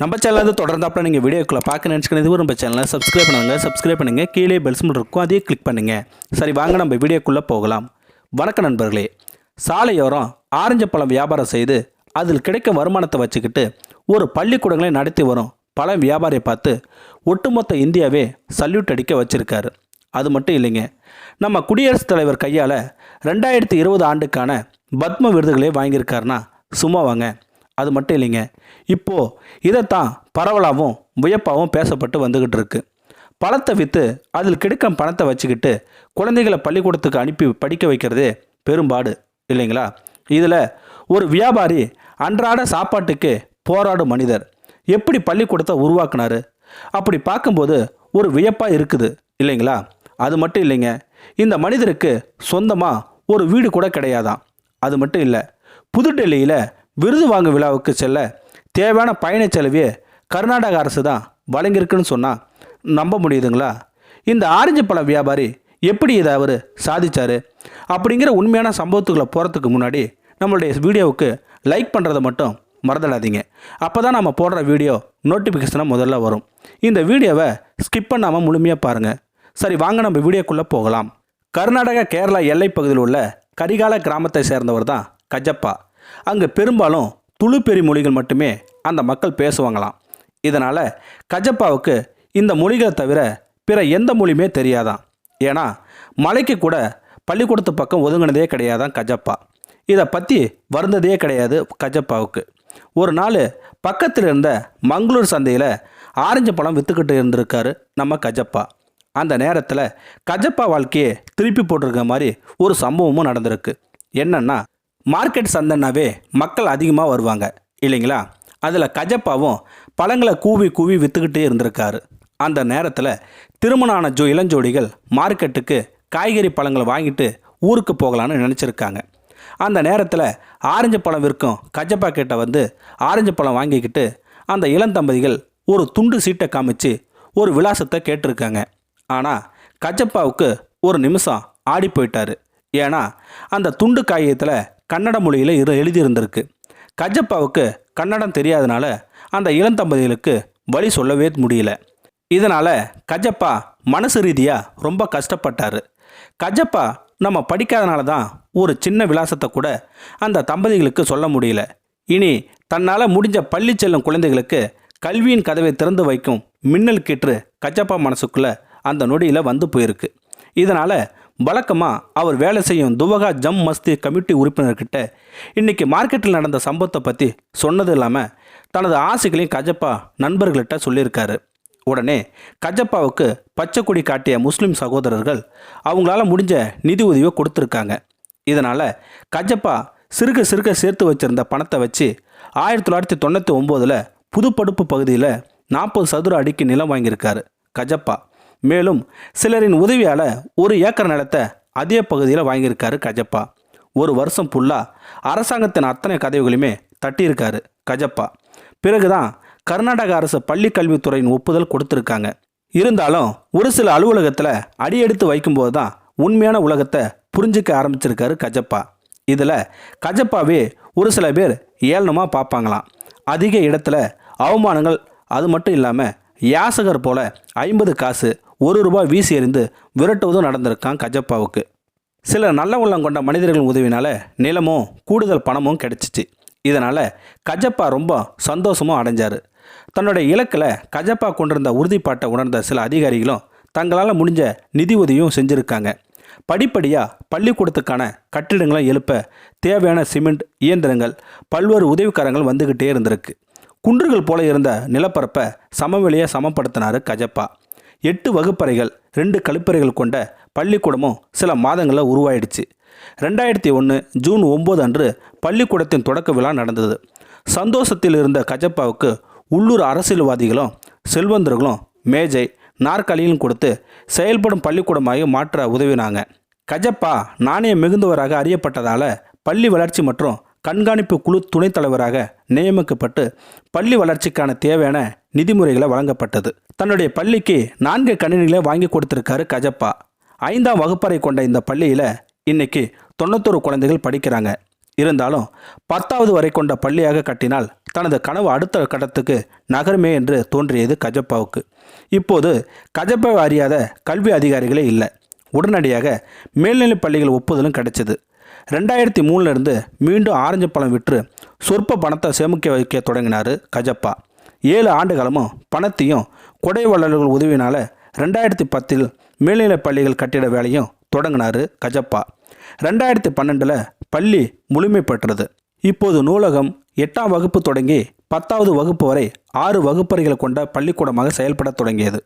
நம்ம சேனல் தொடர்ந்தாப்புல நீங்கள் வீடியோக்குள்ளே பார்க்க நினச்சிக்கிறது நம்ம சேனலை சப்ஸ்கிரைப் பண்ணுங்கள் கீழே பெல் சிம்பல் இருக்கும் அதையே கிளிக் பண்ணுங்கள். சரி வாங்க நம்ம வீடியோக்குள்ளே போகலாம். வணக்கம் நண்பர்களே. சாலையோரம் ஆரஞ்சு பழம் வியாபாரம் செய்து அதில் கிடைக்கும் வருமானத்தை வச்சுக்கிட்டு ஒரு பள்ளிக்கூடங்களை நடத்தி வரும் பழம் வியாபாரியை பார்த்து ஒட்டுமொத்த இந்தியாவே சல்யூட் அடிக்க வச்சுருக்காரு. அது மட்டும் இல்லைங்க, நம்ம குடியரசுத் தலைவர் கையால் 2020 ஆண்டுக்கான பத்ம விருதுகளே வாங்கியிருக்காருன்னா சும்மா வாங்க. அது மட்டும் இல்லைங்க, இப்போது இதைத்தான் பரவலாகவும் வியப்பாகவும் பேசப்பட்டு வந்துக்கிட்டு இருக்கு. பழத்தை விற்று அதில் கிடைக்கும் பணத்தை வச்சுக்கிட்டு குழந்தைகளை பள்ளிக்கூடத்துக்கு அனுப்பி படிக்க வைக்கிறதே பெரும்பாடு இல்லைங்களா? இதில் ஒரு வியாபாரி அன்றாட சாப்பாட்டுக்கு போராடும் மனிதர் எப்படி பள்ளிக்கூடத்தை உருவாக்குனாரு? அப்படி பார்க்கும்போது ஒரு வியப்பாக இருக்குது இல்லைங்களா? அது மட்டும் இல்லைங்க, இந்த மனிதருக்கு சொந்தமாக ஒரு வீடு கூட கிடையாதான். அது மட்டும் இல்லை, புதுடெல்லியில் விருது வாங்கும் விழாவுக்கு செல்ல தேவையான பயண செலவையே கர்நாடக அரசு தான் வழங்கியிருக்குன்னு சொன்னால் நம்ப முடியுதுங்களா? இந்த ஆரஞ்சு பழ வியாபாரி எப்படி இதை அவர் சாதிச்சார் அப்படிங்கிற உண்மையான சம்பவத்துக்குள்ளே போகிறதுக்கு முன்னாடி நம்மளுடைய வீடியோவுக்கு லைக் பண்ணுறதை மட்டும் மறந்துடாதீங்க. அப்போ தான் நம்ம போடுற வீடியோ நோட்டிஃபிகேஷனாக முதல்ல வரும். இந்த வீடியோவை ஸ்கிப் பண்ணாமல் முழுமையாக பாருங்கள். சரி வாங்க நம்ம வீடியோக்குள்ளே போகலாம். கர்நாடகா கேரளா எல்லை பகுதியில் உள்ள கரிகால கிராமத்தை சேர்ந்தவர் தான் கஜப்பா. அங்கே பெரும்பாலும் துளுப்பெரி மொழிகள் மட்டுமே அந்த மக்கள் பேசுவாங்களாம். இதனால் கஜப்பாவுக்கு இந்த மொழிகளை தவிர பிற எந்த மொழியுமே தெரியாதான். ஏன்னா மலைக்கு கூட பள்ளிக்கூடத்து பக்கம் ஒதுங்கினதே கிடையாதான் கஜப்பா. இதை பற்றி வருந்ததே கிடையாது கஜப்பாவுக்கு. ஒரு நாள் பக்கத்தில் இருந்த மங்களூர் சந்தையில் ஆரஞ்சு பழம் விற்றுக்கிட்டு இருந்திருக்காரு நம்ம கஜப்பா. அந்த நேரத்தில் கஜப்பா வாழ்க்கையை திருப்பி போட்டிருக்க மாதிரி ஒரு சம்பவமும் நடந்திருக்கு. என்னன்னா, மார்க்கெட் சந்தைனாவே மக்கள் அதிகமாக வருவாங்க இல்லைங்களா? அதில் கஜப்பாவும் பழங்களை கூவி கூவி விற்றுக்கிட்டே இருந்திருக்காரு. அந்த நேரத்தில் திருமணம் ஆன இளஞ்சோடிகள் மார்க்கெட்டுக்கு காய்கறி பழங்களை வாங்கிட்டு ஊருக்கு போகலான்னு நினச்சிருக்காங்க. அந்த நேரத்தில் ஆரஞ்சு பழம் விற்கும் கஜப்பா கிட்ட வந்து ஆரஞ்சு பழம் வாங்கிக்கிட்டு அந்த இளந்தம்பதிகள் ஒரு துண்டு சீட்டை காமிச்சு ஒரு விலாசத்தை கேட்டிருக்காங்க. ஆனால் கஜப்பாவுக்கு ஒரு நிமிஷம் ஆடி போயிட்டாரு. ஏன்னா அந்த துண்டு காகிதத்தில் கன்னட மொழியில் எழுதியிருந்திருக்கு. கஜப்பாவுக்கு கன்னடம் தெரியாதனால அந்த இளந்தம்பதிகளுக்கு வழி சொல்லவே முடியல. இதனால் கஜப்பா மனசு ரீதியாக ரொம்ப கஷ்டப்பட்டார். கஜப்பா நம்ம படிக்காதனால தான் ஒரு சின்ன விலாசத்தை கூட அந்த தம்பதிகளுக்கு சொல்ல முடியல. இனி தன்னால் முடிஞ்ச பள்ளி செல்லும் குழந்தைகளுக்கு கல்வியின் கதவை திறந்து வைக்கும் மின்னல் கீற்று கஜப்பா மனசுக்குள்ளே அந்த நொடியில் வந்து போயிருக்கு. இதனால் வழக்கமாக அவர் வேலை செய்யும் துவகா ஜம் மஸ்தி கமிட்டி உறுப்பினர்கிட்ட இன்றைக்கி மார்க்கெட்டில் நடந்த சம்பவத்தை பற்றி சொன்னது இல்லாமல் தனது ஆசைகளையும் கஜப்பா நண்பர்கள்கிட்ட சொல்லியிருக்காரு. உடனே கஜப்பாவுக்கு பச்சை கொடி காட்டிய முஸ்லீம் சகோதரர்கள் அவங்களால முடிஞ்ச நிதி உதவியை கொடுத்துருக்காங்க. இதனால் கஜப்பா சிறுக சிறுக சேர்த்து வச்சுருந்த பணத்தை வச்சு 1999 புதுப்படுப்பு பகுதியில் 40 சதுர அடிக்கு நிலம் வாங்கியிருக்காரு கஜப்பா. மேலும் சிலரின் உதவியால் 1 ஏக்கர் நிலத்தை அதே பகுதியில் வாங்கியிருக்காரு கஜப்பா. ஒரு வருஷம் ஃபுல்லாக அரசாங்கத்தின் அத்தனை கதவுகளையுமே தட்டியிருக்காரு கஜப்பா. பிறகுதான் கர்நாடக அரசு பள்ளி கல்வித்துறையின் ஒப்புதல் கொடுத்துருக்காங்க. இருந்தாலும் ஒரு சில அலுவலகத்தில் அடியெடுத்து வைக்கும்போது தான் உண்மையான உலகத்தை புரிஞ்சிக்க ஆரம்பிச்சிருக்காரு கஜப்பா. இதில் கஜப்பாவே ஒரு சில பேர் ஏளனமாக பார்ப்பாங்களாம். அதிக இடத்துல அவமானங்கள், அது மட்டும் இல்லாமல் யாசகர் போல 50 காசு 1 ரூபாய் வீசி எறிந்து விரட்டுவதும் நடந்திருக்கான் கஜப்பாவுக்கு. சில நல்ல உள்ளம் கொண்ட மனிதர்கள் உதவினால் நிலமும் கூடுதல் பணமும் கிடைச்சிச்சு. இதனால் கஜப்பா ரொம்ப சந்தோஷமும் அடைஞ்சார். தன்னுடைய இலக்கில் கஜப்பா கொண்டிருந்த உறுதிப்பாட்டை உணர்ந்த சில அதிகாரிகளும் தங்களால் முடிஞ்ச நிதி உதவியும் செஞ்சுருக்காங்க. படிப்படியாக பள்ளிக்கூடத்துக்கான கட்டிடங்களை எழுப்ப தேவையான சிமெண்ட் இயந்திரங்கள், பல்வேறு உதவிக்காரங்கள் வந்துக்கிட்டே இருந்திருக்கு. குன்றுகள் போல இருந்த நிலப்பரப்பை சமவெளியை சமப்படுத்தினார் கஜப்பா. 8 வகுப்பறைகள் 2 கழிப்பறைகள் கொண்ட பள்ளிக்கூடமும் சில மாதங்களில் உருவாயிடுச்சு. 2001 ஜூன் 9 அன்று பள்ளிக்கூடத்தின் தொடக்க விழா நடந்தது. சந்தோஷத்தில் இருந்த கஜப்பாவுக்கு உள்ளூர் அரசியல்வாதிகளும் செல்வந்தர்களும் மேஜை நாற்காலியும் கொடுத்து செயல்படும் பள்ளிக்கூடமாக மாற்ற உதவினாங்க. கஜப்பா நாணய மிகுந்தவராக அறியப்பட்டதால் பள்ளி வளர்ச்சி மற்றும் கண்காணிப்பு குழு துணைத் தலைவராக நியமிக்கப்பட்டு பள்ளி வளர்ச்சிக்கான தேவையான நிதிமுறைகளை வழங்கப்பட்டது. தன்னுடைய பள்ளிக்கு 4 கணினிகளை வாங்கி கொடுத்துருக்காரு கஜப்பா. 5ஆம் வகுப்பறை கொண்ட இந்த பள்ளியில் இன்னைக்கு 91 குழந்தைகள் படிக்கிறாங்க. இருந்தாலும் 10வது வரை கொண்ட பள்ளியாக கட்டினால் தனது கனவு அடுத்த கட்டத்துக்கு நகருமே என்று தோன்றியது கஜப்பாவுக்கு. இப்போது கஜப்பாவை அறியாத கல்வி அதிகாரிகளே இல்லை. உடனடியாக மேல்நிலைப் பள்ளிகள் ஒப்புதலும் கிடைச்சது. 2003 மீண்டும் ஆரஞ்சு பழம் விற்று சொற்ப பணத்தை சேமிக்க வைக்க தொடங்கினார் கஜப்பா. 7 ஆண்டு காலமும் பணத்தையும் கொடை வள்ளல்கள் உதவினால் 2010 மேல்நிலைப் பள்ளிகள் கட்டிட வேலையும் தொடங்கினார் கஜப்பா. 2012 பள்ளி முழுமை பெற்றது. இப்போது நூலகம் 8ஆம் வகுப்பு தொடங்கி 10வது வகுப்பு வரை 6 வகுப்பறைகளை கொண்ட பள்ளிக்கூடமாக செயல்பட தொடங்கியது.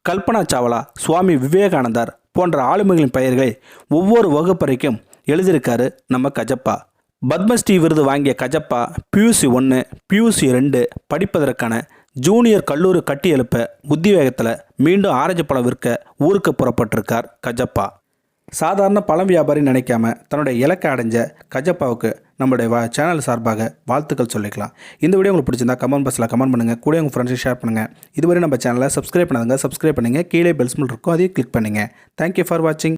கல்பனா சாவ்லா, சுவாமி விவேகானந்தர் போன்ற ஆளுமைகளின் பெயர்களை ஒவ்வொரு வகுப்பறைக்கும் எழுதியிருக்காரு நம்ம கஜப்பா. பத்மஸ்ரீ விருது வாங்கிய கஜப்பா PUC 1, PUC 2 படிப்பதற்கான ஜூனியர் கல்லூரி கட்டி எழுப்ப உத்திவேகத்தில் மீண்டும் ஆரஞ்சு பழம் விற்க ஊருக்கு புறப்பட்டிருக்கார் கஜப்பா. சாதாரண பழம் வியாபாரி நினைக்காம தன்னுடைய இலக்கை அடைஞ்ச கஜப்பாவுக்கு நம்முடைய சேனல் சார்பாக வாழ்த்துக்கள் சொல்லிக்கலாம். இந்த வீடியோ உங்களுக்கு பிடிச்சிருந்தா கமெண்ட் பாக்ஸில் கமெண்ட் பண்ணுங்கள், கூட உங்கள் ஃப்ரெண்ட்ஸுக்கு ஷேர் பண்ணுங்கள். இதுவரை நம்ம சேனலை சப்ஸ்கிரைப் பண்ணாதுங்க, சப்ஸ்கிரைப் பண்ணுங்கள். கீழே பெல் சிம்பல் இருக்கும், அதையும் கிளிக் பண்ணுங்கள். தேங்க்யூ ஃபார் வாட்சிங்.